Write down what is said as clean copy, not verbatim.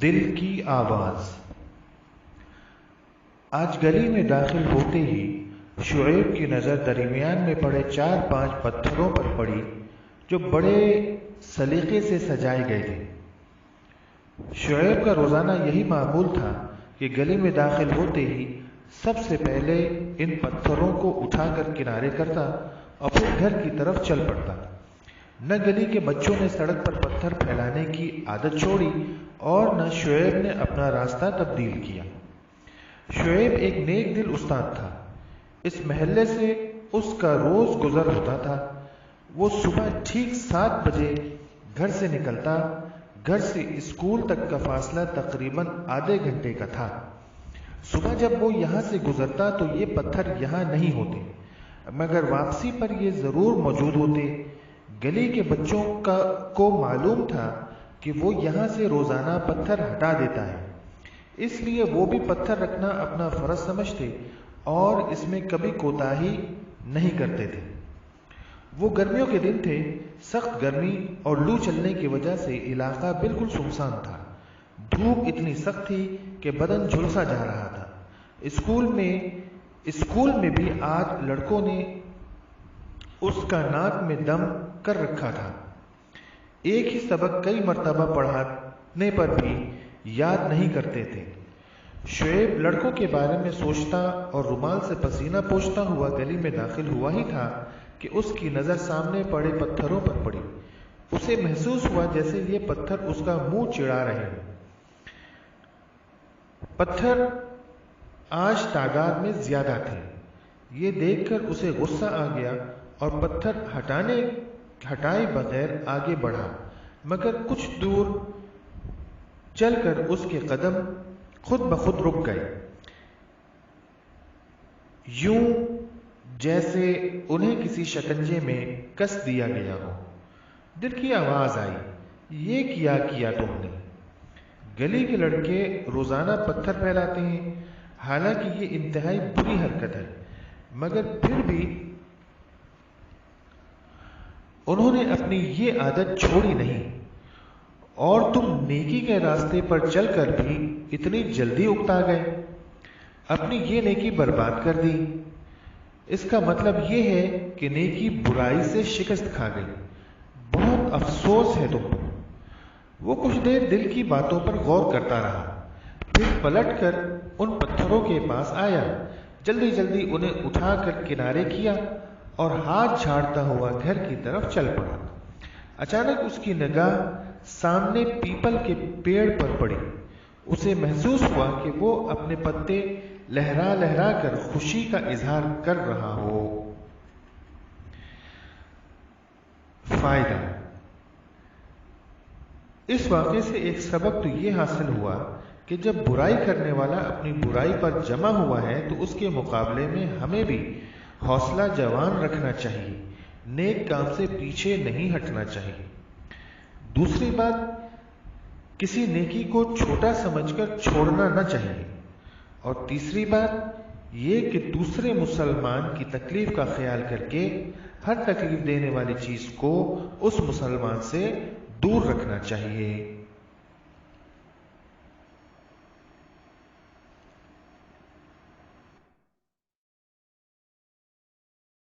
دل کی آواز۔ آج گلی میں داخل ہوتے ہی شعیب کی نظر درمیان میں پڑے 4-5 پتھروں پر پڑی جو بڑے سلیقے سے سجائے گئے تھے۔ شعیب کا روزانہ یہی معمول تھا کہ گلی میں داخل ہوتے ہی سب سے پہلے ان پتھروں کو اٹھا کر کنارے کرتا اور پھر گھر کی طرف چل پڑتا۔ نہ گلی کے بچوں نے سڑک پر پتھر پھیلانے کی عادت چھوڑی اور نہ شعیب نے اپنا راستہ تبدیل کیا۔ شعیب ایک نیک دل استاد تھا۔ اس محلے سے اس کا روز گزر ہوتا تھا۔ وہ صبح ٹھیک 7 بجے گھر سے نکلتا۔ گھر سے اسکول تک کا فاصلہ تقریباً آدھے گھنٹے کا تھا۔ صبح جب وہ یہاں سے گزرتا تو یہ پتھر یہاں نہیں ہوتے، مگر واپسی پر یہ ضرور موجود ہوتے۔ گلی کے بچوں کو معلوم تھا کہ وہ یہاں سے روزانہ پتھر ہٹا دیتا ہے، اس لیے وہ بھی پتھر رکھنا اپنا فرض سمجھتے اور اس میں کبھی کوتاہی نہیں کرتے تھے۔ وہ گرمیوں کے دن تھے۔ سخت گرمی اور لو چلنے کی وجہ سے علاقہ بالکل سنسان تھا۔ دھوپ اتنی سخت تھی کہ بدن جھلسا جا رہا تھا۔ اسکول میں بھی آج لڑکوں نے اس کا ناک میں دم کر رکھا تھا۔ ایک ہی سبق کئی مرتبہ پڑھانے پر بھی یاد نہیں کرتے تھے۔ شعیب لڑکوں کے بارے میں سوچتا اور رومال سے پسینہ پوچھتا ہوا گلی میں داخل ہوا ہی تھا کہ اس کی نظر سامنے پڑے پتھروں پر پڑی۔ اسے محسوس ہوا جیسے یہ پتھر اس کا منہ چڑھا رہے ہیں۔ پتھر آج تعداد میں زیادہ تھے۔ یہ دیکھ کر اسے غصہ آ گیا اور پتھر ہٹائے بغیر آگے بڑھا، مگر کچھ دور چل کر اس کے قدم خود بخود رک گئے، یوں جیسے انہیں کسی شکنجے میں کس دیا گیا ہو۔ دل کی آواز آئی، یہ کیا تم نے؟ گلی کے لڑکے روزانہ پتھر پھیلاتے ہیں، حالانکہ یہ انتہائی بری حرکت ہے، مگر پھر بھی انہوں نے اپنی یہ عادت چھوڑی نہیں، اور تم نیکی کے راستے پر چل کر بھی اتنی جلدی اکتا گئے، اپنی یہ نیکی برباد کر دی۔ اس کا مطلب یہ ہے کہ نیکی برائی سے شکست کھا گئی۔ بہت افسوس ہے تم پر۔ وہ کچھ دیر دل کی باتوں پر غور کرتا رہا، پھر پلٹ کر ان پتھروں کے پاس آیا، جلدی انہیں اٹھا کر کنارے کیا اور ہاتھ جھاڑتا ہوا گھر کی طرف چل پڑا۔ اچانک اس کی نگاہ سامنے پیپل کے پیڑ پر پڑی۔ اسے محسوس ہوا کہ وہ اپنے پتے لہرا کر خوشی کا اظہار کر رہا ہو۔ فائدہ: اس واقعے سے ایک سبق تو یہ حاصل ہوا کہ جب برائی کرنے والا اپنی برائی پر جمع ہوا ہے تو اس کے مقابلے میں ہمیں بھی حوصلہ جوان رکھنا چاہیے، نیک کام سے پیچھے نہیں ہٹنا چاہیے۔ دوسری بات، کسی نیکی کو چھوٹا سمجھ کر چھوڑنا نہ چاہیے۔ اور تیسری بات یہ کہ دوسرے مسلمان کی تکلیف کا خیال کر کے ہر تکلیف دینے والی چیز کو اس مسلمان سے دور رکھنا چاہیے۔